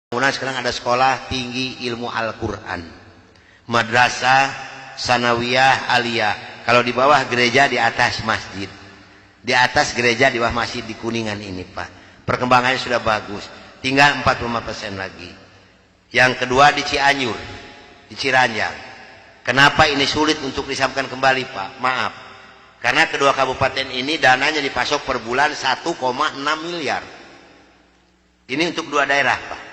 Sekarang ada sekolah tinggi ilmu Al-Quran, madrasah sanawiyah aliyah. Kalau di bawah gereja, di atas masjid. Di atas gereja, di bawah masjid di Kuningan ini Pak. Perkembangannya sudah bagus. Tinggal 45% lagi. Yang kedua di Cianjur, di Ciranjang. Kenapa ini sulit untuk disampaikan kembali Pak? Maaf. Karena kedua kabupaten ini dananya dipasok per bulan 1,6 miliar. Ini untuk dua daerah Pak.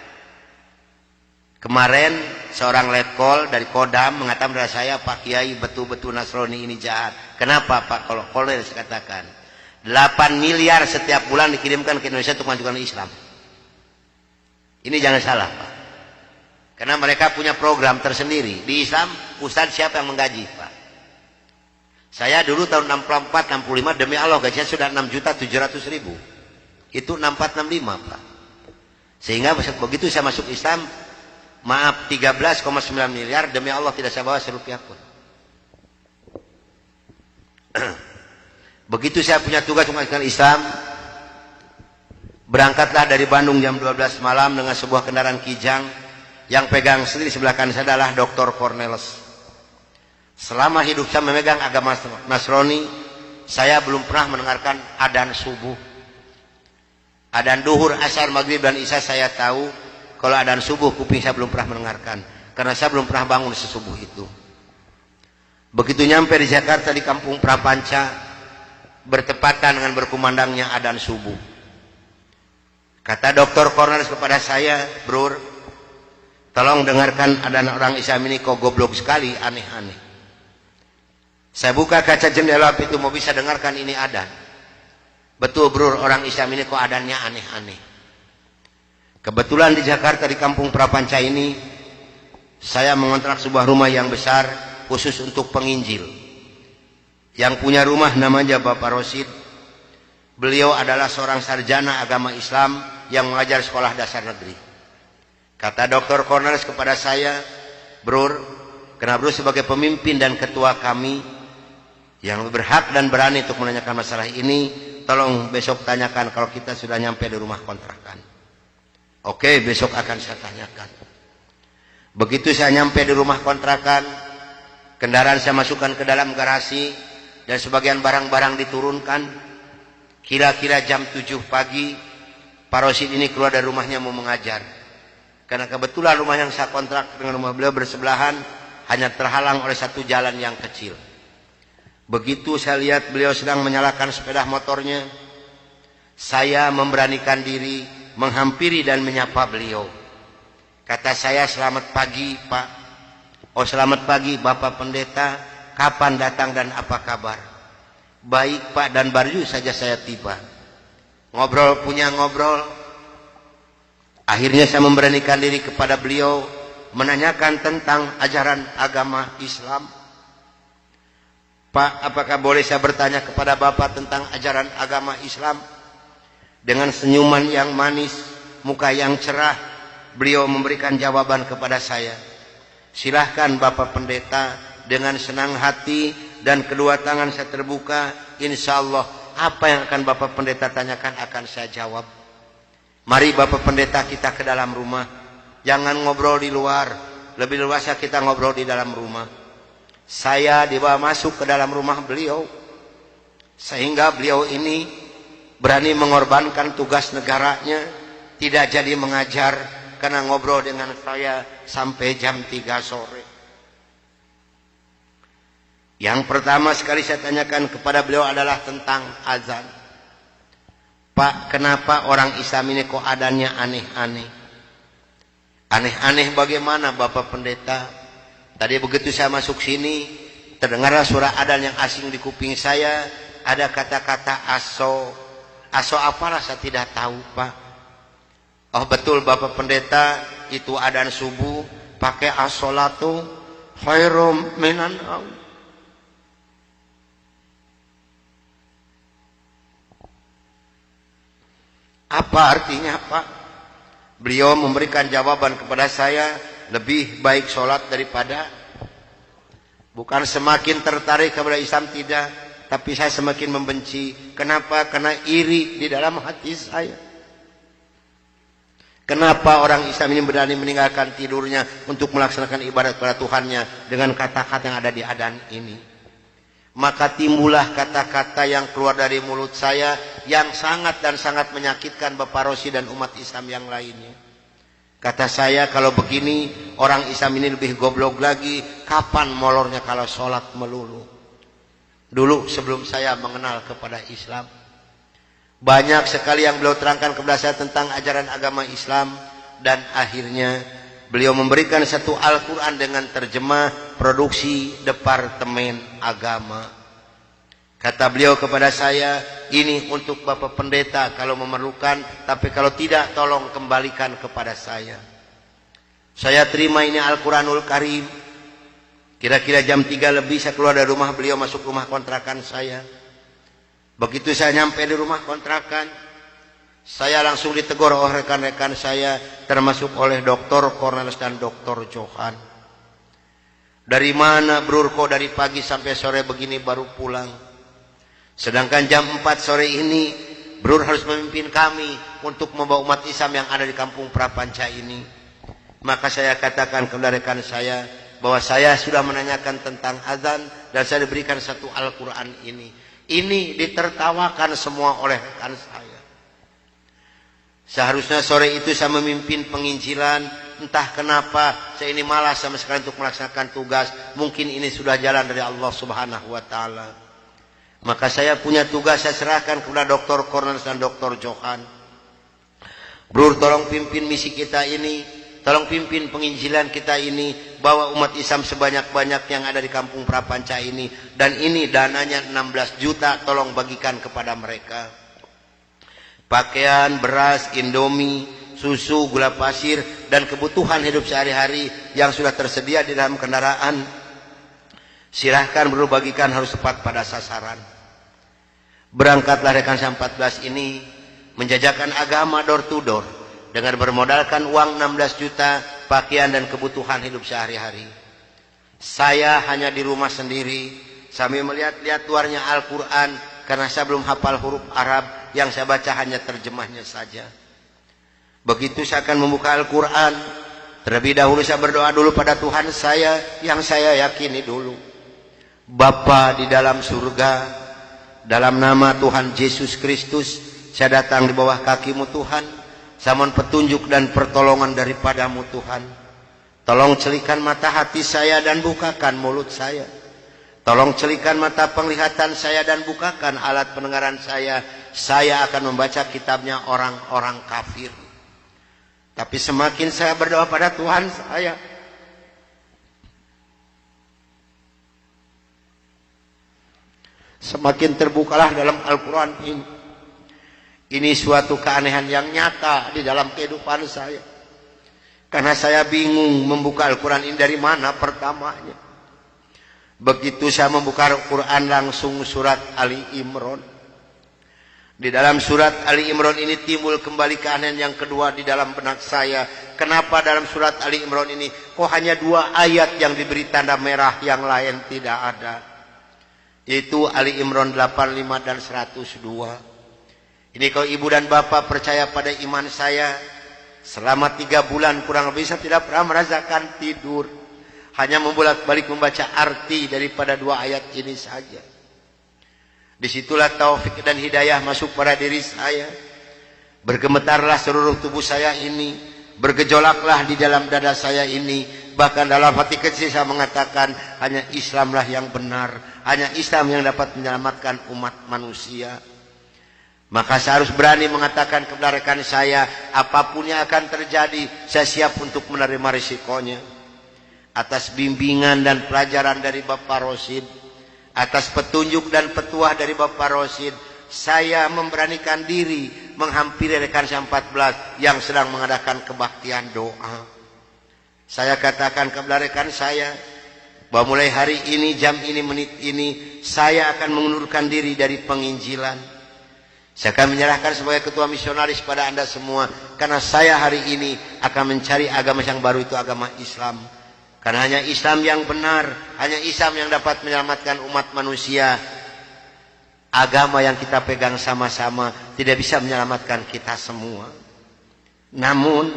Kemarin seorang letkol dari Kodam mengatakan kepada saya, Pak Kiai betul-betul Nasrani ini jahat. Kenapa Pak? Kalau kolonel saya katakan 8 miliar setiap bulan dikirimkan ke Indonesia untuk mengajukan Islam. Ini jangan salah Pak. Karena mereka punya program tersendiri. Di Islam, Ustadz siapa yang menggaji Pak? Saya dulu tahun 64, 65 demi Allah gajinya sudah 6.700.000. Itu 64, 65 Pak. Sehingga begitu saya masuk Islam, maaf 13,9 miliar demi Allah tidak saya bawa serupiah pun. Begitu saya punya tugas mengajarkan Islam, berangkatlah dari Bandung jam 12 malam dengan sebuah kendaraan Kijang. Yang pegang sendiri sebelah kanan saya adalah Dr. Cornelis. Selama hidup saya memegang agama Nasrani, saya belum pernah mendengarkan adzan subuh. Adzan duhur, asar, maghrib dan isya saya tahu. Kalau adzan subuh kuping saya belum pernah mendengarkan. Karena saya belum pernah bangun sesubuh itu. Begitu nyampe di Jakarta di kampung Prapanca, bertepatan dengan berkumandangnya adzan subuh. Kata Dr. Cornelis kepada saya, Bro, tolong dengarkan adzan orang Islam ini kok goblok sekali, aneh-aneh. Saya buka kaca jendela itu mau bisa dengarkan ini adzan. Betul Bro, orang Islam ini kok adzannya aneh-aneh. Kebetulan di Jakarta di kampung Prapanca ini saya mengontrak sebuah rumah yang besar khusus untuk penginjil. Yang punya rumah namanya Bapak Rosid. Beliau adalah seorang sarjana agama Islam yang mengajar sekolah dasar negeri. Kata Dr. Cornelis kepada saya, Bro, karena Bro sebagai pemimpin dan ketua kami yang berhak dan berani untuk menanyakan masalah ini, tolong besok tanyakan kalau kita sudah nyampe di rumah kontrakan. Oke, besok akan saya tanyakan. Begitu saya nyampe di rumah kontrakan, kendaraan saya masukkan ke dalam garasi dan sebagian barang-barang diturunkan. Kira-kira jam 7 pagi, Pak Rosid ini keluar dari rumahnya mau mengajar. Karena kebetulan rumah yang saya kontrak dengan rumah beliau bersebelahan, hanya terhalang oleh satu jalan yang kecil. Begitu saya lihat beliau sedang menyalakan sepeda motornya, saya memberanikan diri menghampiri dan menyapa beliau. Kata saya, selamat pagi Pak. Oh selamat pagi Bapak Pendeta, kapan datang dan apa kabar? Baik Pak, dan baru saja saya tiba. Ngobrol punya ngobrol. Akhirnya saya memberanikan diri kepada beliau menanyakan tentang ajaran agama Islam. Pak, apakah boleh saya bertanya kepada Bapak tentang ajaran agama Islam? Dengan senyuman yang manis, muka yang cerah, beliau memberikan jawaban kepada saya. Silahkan Bapak Pendeta, dengan senang hati dan kedua tangan saya terbuka, insya Allah apa yang akan Bapak Pendeta tanyakan akan saya jawab. Mari Bapak Pendeta kita ke dalam rumah. Jangan ngobrol di luar, lebih luasnya kita ngobrol di dalam rumah. Saya dibawa masuk ke dalam rumah beliau, sehingga beliau ini berani mengorbankan tugas negaranya, tidak jadi mengajar karena ngobrol dengan saya sampai jam 3 sore. Yang pertama sekali saya tanyakan kepada beliau adalah tentang azan. Pak, kenapa orang Islam ini kok adanya aneh-aneh? Aneh-aneh bagaimana Bapak Pendeta? Tadi begitu saya masuk sini, terdengarlah suara adzan yang asing di kuping saya. Ada kata-kata aso. Aso apalah saya tidak tahu Pak. Oh betul Bapak Pendeta, itu adzan subuh pakai as-sholatu khairum minan naum. Apa artinya Pak? Beliau memberikan jawaban kepada saya, lebih baik sholat daripada. Bukan semakin tertarik kepada Islam, tidak, tapi saya semakin membenci. Kenapa? Karena iri di dalam hati saya. Kenapa orang Islam ini berani meninggalkan tidurnya untuk melaksanakan ibadat kepada Tuhannya dengan kata-kata yang ada di adzan ini? Maka timbullah kata-kata yang keluar dari mulut saya yang sangat dan sangat menyakitkan Bapak Rosi dan umat Islam yang lainnya. Kata saya, kalau begini orang Islam ini lebih goblok lagi, kapan molornya kalau sholat melulu? Dulu sebelum saya mengenal kepada Islam, banyak sekali yang beliau terangkan kepada saya tentang ajaran agama Islam, dan akhirnya beliau memberikan satu Al-Quran dengan terjemah produksi Departemen Agama. Kata beliau kepada saya, ini untuk Bapak Pendeta kalau memerlukan, tapi kalau tidak tolong kembalikan kepada saya. Saya terima ini Al-Quranul Karim. Kira-kira jam 3 lebih saya keluar dari rumah beliau, masuk rumah kontrakan saya. Begitu saya nyampe di rumah kontrakan, saya langsung ditegur oleh rekan-rekan saya, termasuk oleh Dr. Cornelis dan Dr. Johan. Dari mana Brur, kok dari pagi sampai sore begini baru pulang? Sedangkan jam 4 sore ini Brur harus memimpin kami untuk membawa umat Islam yang ada di kampung Prapanca ini. Maka saya katakan kepada rekan saya bahwa saya sudah menanyakan tentang azan dan saya diberikan satu Al-Quran ini. Ini ditertawakan semua oleh rekan saya. Seharusnya sore itu saya memimpin penginjilan. Entah kenapa saya ini malas sama sekali untuk melaksanakan tugas. Mungkin ini sudah jalan dari Allah Subhanahu wa Ta'ala. Maka saya punya tugas, saya serahkan kepada Dr. Cornelis dan Dr. Johan. Brur, tolong pimpin misi kita ini, tolong pimpin penginjilan kita ini, bawa umat Islam sebanyak-banyak yang ada di kampung Prapanca ini, dan ini dananya 16 juta, tolong bagikan kepada mereka. Pakaian, beras, indomie, susu, gula pasir, dan kebutuhan hidup sehari-hari yang sudah tersedia di dalam kendaraan, silahkan Brur bagikan, harus tepat pada sasaran. Berangkatlah rekan saya 14 ini menjajakan agama door to door dengan bermodalkan uang 16 juta, pakaian dan kebutuhan hidup sehari-hari. Saya hanya di rumah sendiri sambil melihat-lihat luarnya Al-Quran karena saya belum hafal huruf Arab, yang saya baca hanya terjemahnya saja. Begitu saya akan membuka Al-Quran, terlebih dahulu saya berdoa dulu pada Tuhan saya yang saya yakini dulu. Bapa di dalam surga, dalam nama Tuhan Yesus Kristus, saya datang di bawah kaki-Mu Tuhan. Saya mohon petunjuk dan pertolongan daripada-Mu Tuhan. Tolong celikan mata hati saya dan bukakan mulut saya. Tolong celikan mata penglihatan saya dan bukakan alat pendengaran saya. Saya akan membaca kitabnya orang-orang kafir. Tapi semakin saya berdoa pada Tuhan saya, semakin terbukalah dalam Al-Quran ini. Ini suatu keanehan yang nyata di dalam kehidupan saya. Karena saya bingung membuka Al-Quran ini dari mana pertamanya. Begitu saya membuka Al-Quran langsung surat Ali Imran. Di dalam surat Ali Imran ini timbul kembali keanehan yang kedua di dalam benak saya. Kenapa dalam surat Ali Imran ini kok hanya 2 ayat yang diberi tanda merah, yang lain tidak ada? Yaitu Ali Imran 85 dan 102. Ini kalau ibu dan bapak percaya pada iman saya, selama 3 bulan kurang lebih saya tidak pernah merasakan tidur. Hanya membolak-balik membaca arti daripada 2 ayat ini saja. Disitulah taufik dan hidayah masuk pada diri saya. Bergemetarlah seluruh tubuh saya ini, bergejolaklah di dalam dada saya ini. Bahkan dalam hati kecil saya mengatakan, hanya Islamlah yang benar, hanya Islam yang dapat menyelamatkan umat manusia. Maka saya harus berani mengatakan kepada rekan saya, apapun yang akan terjadi, saya siap untuk menerima risikonya. Atas bimbingan dan pelajaran dari Bapak Rosid, atas petunjuk dan petuah dari Bapak Rosid, saya memberanikan diri menghampiri rekan saya 14 yang sedang mengadakan kebaktian doa. Saya katakan kepada rekan saya bahwa mulai hari ini, jam ini, menit ini, saya akan mengundurkan diri dari penginjilan. Saya akan menyerahkan sebagai ketua misionaris pada Anda semua. Karena saya hari ini akan mencari agama yang baru, itu agama Islam. Karena hanya Islam yang benar, hanya Islam yang dapat menyelamatkan umat manusia. Agama yang kita pegang sama-sama tidak bisa menyelamatkan kita semua. Namun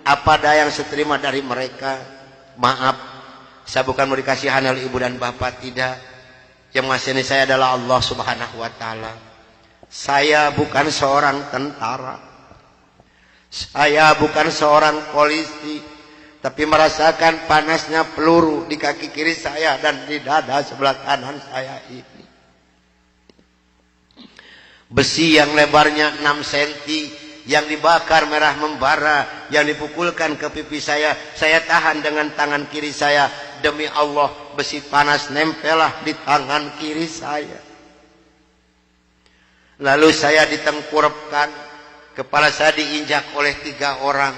apa daya yang saya terima dari mereka, maaf, saya bukan mau dikasihani oleh ibu dan bapak, tidak. Yang mengasihani saya adalah Allah Subhanahu wa taala. Saya bukan seorang tentara, saya bukan seorang polisi, tapi merasakan panasnya peluru di kaki kiri saya dan di dada sebelah kanan saya ini. Besi yang lebarnya 6 cm yang dibakar merah membara, yang dipukulkan ke pipi saya tahan dengan tangan kiri saya. Demi Allah, besi panas nempelah di tangan kiri saya. Lalu saya ditengkurapkan, kepala saya diinjak oleh 3 orang.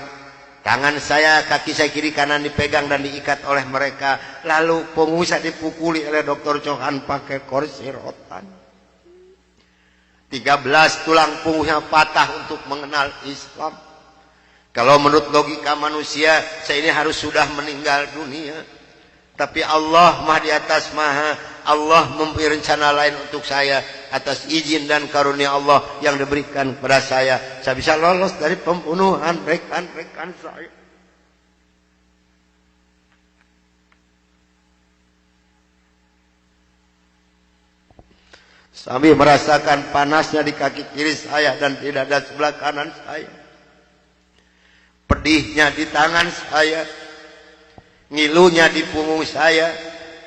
Tangan saya, kaki saya kiri kanan dipegang dan diikat oleh mereka. Lalu punggung saya dipukuli oleh Dr. Johan pakai kursi rotan. 13 tulang punggungnya patah untuk mengenal Islam. Kalau menurut logika manusia, saya ini harus sudah meninggal dunia. Tapi Allah Maha di atas Maha. Allah memberi rencana lain untuk saya. Atas izin dan karunia Allah yang diberikan kepada saya bisa lolos dari pembunuhan rekan-rekan saya. Sambil merasakan panasnya di kaki kiri saya dan di dada sebelah kanan saya. Pedihnya di tangan saya. Ngilunya di punggung saya.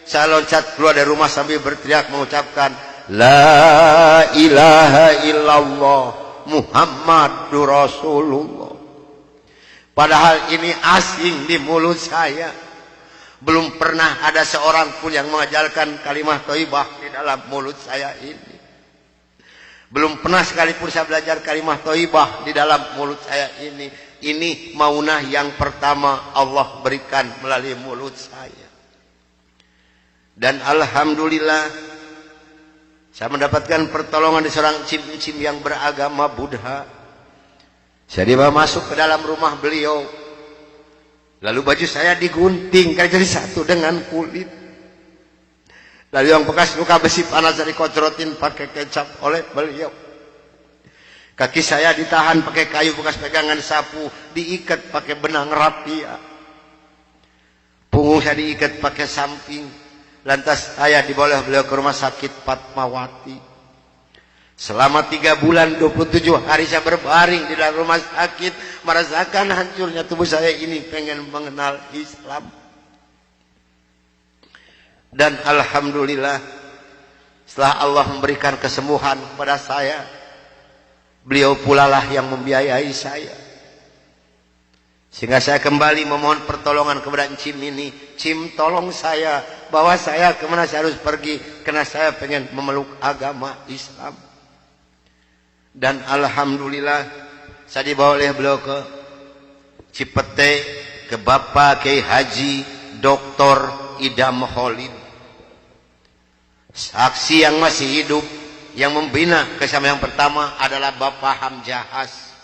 Saya loncat keluar dari rumah sambil berteriak mengucapkan La ilaha illallah Muhammadur Rasulullah. Padahal ini asing di mulut saya. Belum pernah ada seorang pun yang mengajarkan kalimat thayyibah di dalam mulut saya ini. Belum pernah sekalipun saya belajar kalimat thayyibah di dalam mulut saya ini. Ini maunah yang pertama Allah berikan melalui mulut saya. Dan alhamdulillah saya mendapatkan pertolongan di seorang cim-cim yang beragama Buddha. Saya dibawa masuk ke dalam rumah beliau. Lalu baju saya digunting karena jadi satu dengan kulit. Lalu yang bekas luka besi panas saya dikocorotin pakai kecap oleh beliau. Kaki saya ditahan pakai kayu bekas pegangan sapu, diikat pakai benang rapia. Punggung saya diikat pakai samping. Lantas saya dibawa beliau ke rumah sakit Fatmawati. Selama 3 bulan 27 hari saya berbaring di dalam rumah sakit, merasakan hancurnya tubuh saya ini, pengen mengenal Islam. Dan alhamdulillah setelah Allah memberikan kesembuhan kepada saya, beliau pula lah yang membiayai saya. Sehingga saya kembali memohon pertolongan kepada Cim ini. Cim, tolong saya, bawa saya kemana saya harus pergi, karena saya pengen memeluk agama Islam. Dan alhamdulillah saya dibawa oleh beliau ke Cipete, ke Bapak Kiai Haji Dr. Idam Khalid, saksi yang masih hidup, yang membina kesama yang pertama adalah Bapak Hamjahas.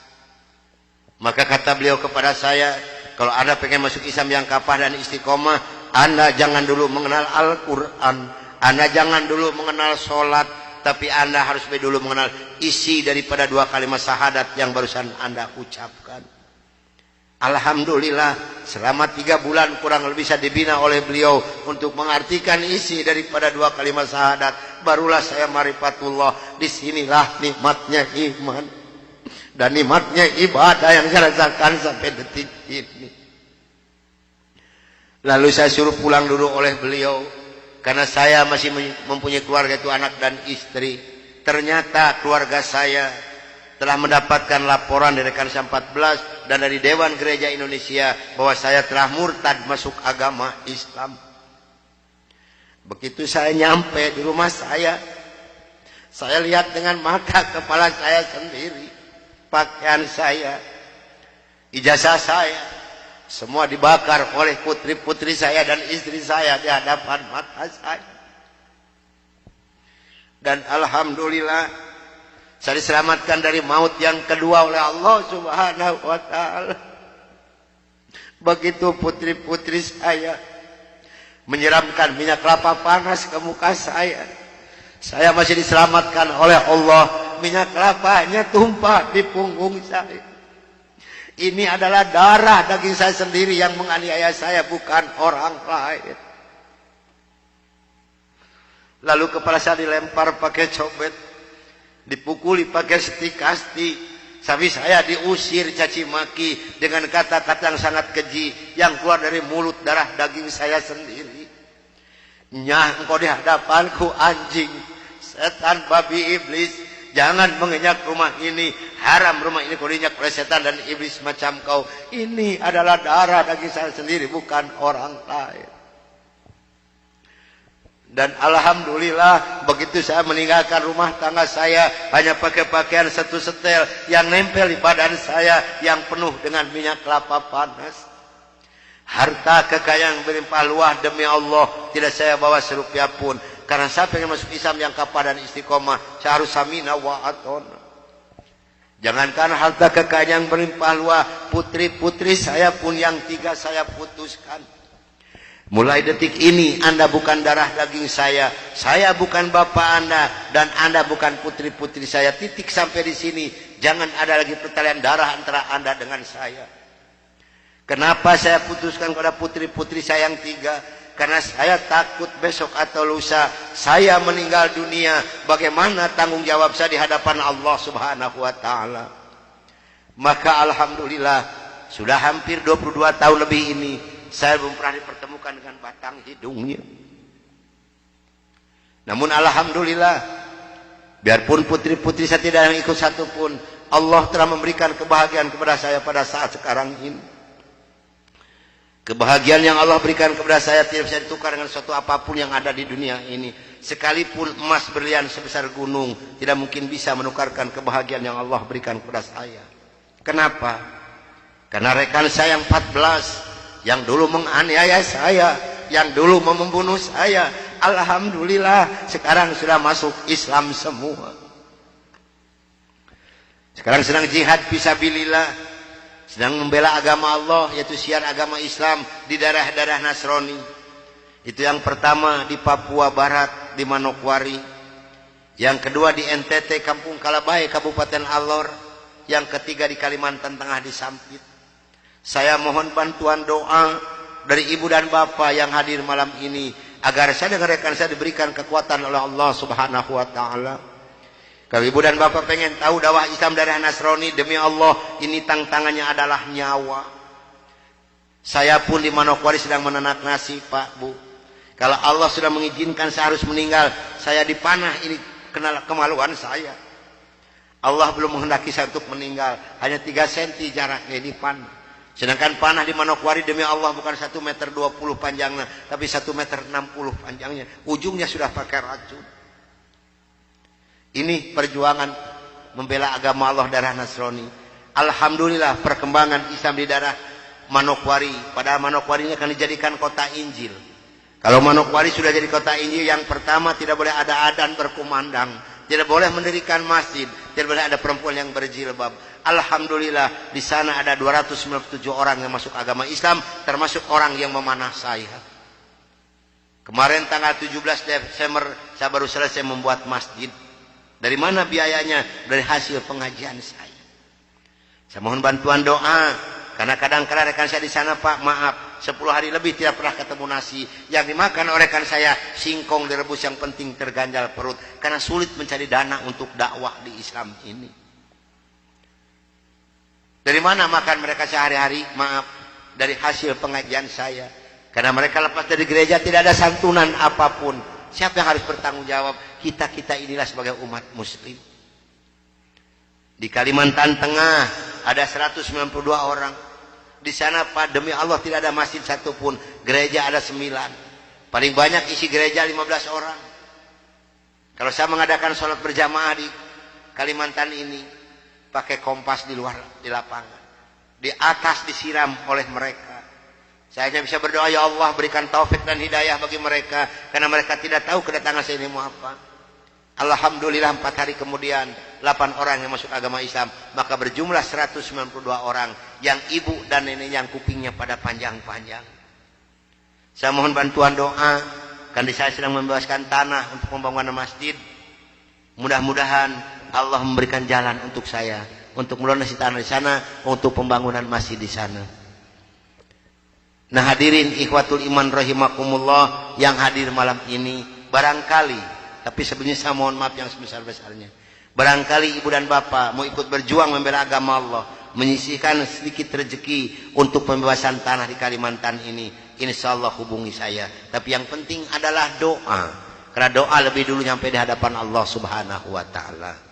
Maka kata beliau kepada saya, kalau Anda pengen masuk Islam yang kafah dan istiqomah, Anda jangan dulu mengenal Al-Quran, Anda jangan dulu mengenal sholat, tapi Anda harus dulu mengenal isi daripada 2 kalimat syahadat yang barusan Anda ucapkan. Alhamdulillah selama 3 bulan kurang lebih saya dibina oleh beliau untuk mengartikan isi daripada 2 kalimat syahadat. Barulah saya marifatullah. Disinilah nikmatnya iman dan nikmatnya ibadah yang saya rasakan sampai detik ini. Lalu saya suruh pulang dulu oleh beliau, karena saya masih mempunyai keluarga, itu anak dan istri. Ternyata keluarga saya telah mendapatkan laporan dari rekan 14 dan dari Dewan Gereja Indonesia bahwa saya telah murtad masuk agama Islam. Begitu saya nyampe di rumah saya lihat dengan mata kepala saya sendiri, pakaian saya, ijazah saya, semua dibakar oleh putri-putri saya dan istri saya di hadapan mata saya. Dan alhamdulillah saya diselamatkan dari maut yang kedua oleh Allah Subhanahu wa taala. Begitu putri-putri saya menyiramkan minyak kelapa panas ke muka saya masih diselamatkan oleh Allah. Minyak kelapanya tumpah di punggung saya. Ini adalah darah daging saya sendiri yang menganiaya saya, bukan orang lain. Lalu kepala saya dilempar pakai cobek, dipukuli pakai setik kasti, sampai saya diusir caci maki dengan kata-kata yang sangat keji yang keluar dari mulut darah daging saya sendiri. Nyah, engkau di hadapanku anjing, setan, babi, iblis, jangan menginjak rumah ini, haram rumah ini kau diinjak oleh setan dan iblis macam kau. Ini adalah darah daging saya sendiri, bukan orang lain. Dan alhamdulillah begitu saya meninggalkan rumah tangga saya, hanya pakai pakaian satu setel yang nempel di badan saya yang penuh dengan minyak kelapa panas. Harta kekayaan berlimpah luah demi Allah tidak saya bawa serupiah pun, karena saya pengen masuk Islam yang kapal dan istiqomah. Saya harus samina wa atona. Jangankan harta kekayaan berlimpah luah, putri-putri saya pun yang 3 saya putuskan. Mulai detik ini Anda bukan darah daging saya bukan bapak Anda, dan Anda bukan putri-putri saya. Titik sampai di sini. Jangan ada lagi pertalian darah antara Anda dengan saya. Kenapa saya putuskan kepada putri-putri saya yang 3? Karena saya takut besok atau lusa saya meninggal dunia, bagaimana tanggung jawab saya di hadapan Allah Subhanahu wa taala. Maka alhamdulillah sudah hampir 22 tahun lebih ini saya belum pernah dipertemukan dengan batang hidungnya. Namun alhamdulillah, biarpun putri-putri saya tidak yang ikut satu pun, Allah telah memberikan kebahagiaan kepada saya pada saat sekarang ini. Kebahagiaan yang Allah berikan kepada saya tidak bisa ditukar dengan sesuatu apapun yang ada di dunia ini. Sekalipun emas berlian sebesar gunung tidak mungkin bisa menukarkan kebahagiaan yang Allah berikan kepada saya. Kenapa? Karena rekan saya yang 14 yang dulu menganiaya saya, yang dulu membunuh saya, alhamdulillah sekarang sudah masuk Islam semua. Sekarang sedang jihad fisabilillah, sedang membela agama Allah, yaitu siar agama Islam di daerah-daerah Nasrani. Itu yang pertama di Papua Barat, di Manokwari. Yang kedua di NTT, Kampung Kalabai, Kabupaten Alor. Yang ketiga di Kalimantan Tengah, di Sampit. Saya mohon bantuan doa dari ibu dan bapak yang hadir malam ini, agar saya dan rekan saya diberikan kekuatan oleh Allah Subhanahu wa taala. Kalau ibu dan bapak pengen tahu dakwah Islam dari Nasrani, demi Allah ini tantangannya adalah nyawa. Saya pun di Manokwari sedang menanak nasi, Pak, Bu. Kalau Allah sudah mengizinkan saya harus meninggal, saya dipanah, ini kemaluan saya. Allah belum menghendaki saya untuk meninggal, hanya 3 cm jaraknya di panah. Sedangkan panah di Manokwari demi Allah bukan 1,20 meter panjangnya, tapi 1,60 meter panjangnya. Ujungnya sudah pakai racun. Ini perjuangan membela agama Allah daerah Nasrani. Alhamdulillah perkembangan Islam di daerah Manokwari. Padahal Manokwari ini akan dijadikan kota Injil. Kalau Manokwari sudah jadi kota Injil, yang pertama tidak boleh ada adzan berkumandang, tidak boleh mendirikan masjid, tidak boleh ada perempuan yang berjilbab. Alhamdulillah di sana ada 297 orang yang masuk agama Islam, termasuk orang yang memanah saya. Kemarin tanggal 17 Desember saya baru selesai membuat masjid. Dari mana biayanya? Dari hasil pengajian saya. Saya mohon bantuan doa, karena kadang-kadang rekan saya di sana, Pak, maaf, 10 hari lebih tidak pernah ketemu nasi. Yang dimakan oleh rekan saya singkong direbus, yang penting terganjal perut, karena sulit mencari dana untuk dakwah di Islam ini. Dari mana makan mereka sehari-hari? Maaf, dari hasil pengajian saya. Karena mereka lepas dari gereja tidak ada santunan apapun. Siapa yang harus bertanggung jawab? Kita-kita inilah sebagai umat muslim. Di Kalimantan Tengah ada 192 orang. Di sana, Pak, demi Allah tidak ada masjid satupun. Gereja ada 9. Paling banyak isi gereja 15 orang. Kalau saya mengadakan sholat berjamaah di Kalimantan ini, pakai kompas di luar, di lapangan, di atas disiram oleh mereka. Saya hanya bisa berdoa, ya Allah berikan taufik dan hidayah bagi mereka, karena mereka tidak tahu kedatangan saya ini mau apa. Alhamdulillah 4 hari kemudian 8 orang yang masuk agama Islam, maka berjumlah 192 orang yang ibu dan nenek yang kupingnya pada panjang-panjang. Saya mohon bantuan doa, karena saya sedang membebaskan tanah untuk pembangunan masjid. Mudah-mudahan Allah memberikan jalan untuk saya untuk melunasi tanah di sana, untuk pembangunan masjid di sana. Nah hadirin ikhwatul iman rahimakumullah yang hadir malam ini, barangkali, tapi sebenarnya saya mohon maaf yang sebesar-besarnya, barangkali ibu dan bapak mau ikut berjuang membela agama Allah, menyisihkan sedikit rezeki untuk pembebasan tanah di Kalimantan ini, insya Allah hubungi saya. Tapi yang penting adalah doa, karena doa lebih dulu nyampe di hadapan Allah subhanahu wa ta'ala.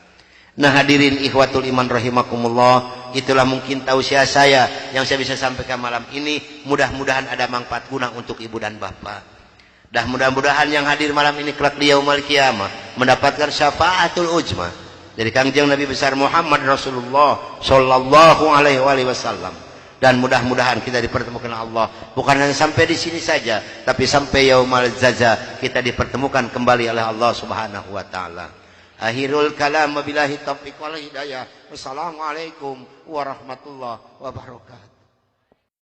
Nah hadirin ikhwatul iman rahimakumullah, itulah mungkin tausiah saya yang saya bisa sampaikan malam ini. Mudah-mudahan ada manfaat guna untuk ibu dan bapak. Dan mudah-mudahan yang hadir malam ini kelak di yaumul qiyamah mendapatkan syafaatul ujma dari kangjeng Nabi besar Muhammad Rasulullah sallallahu alaihi wasallam. Dan mudah-mudahan kita dipertemukan Allah bukan hanya sampai di sini saja, tapi sampai yaumul jaza kita dipertemukan kembali oleh Allah subhanahu wa ta'ala. Akhirul kalam wabillahi taufiq wal hidayah. Wassalamualaikum warahmatullahi wabarakatuh.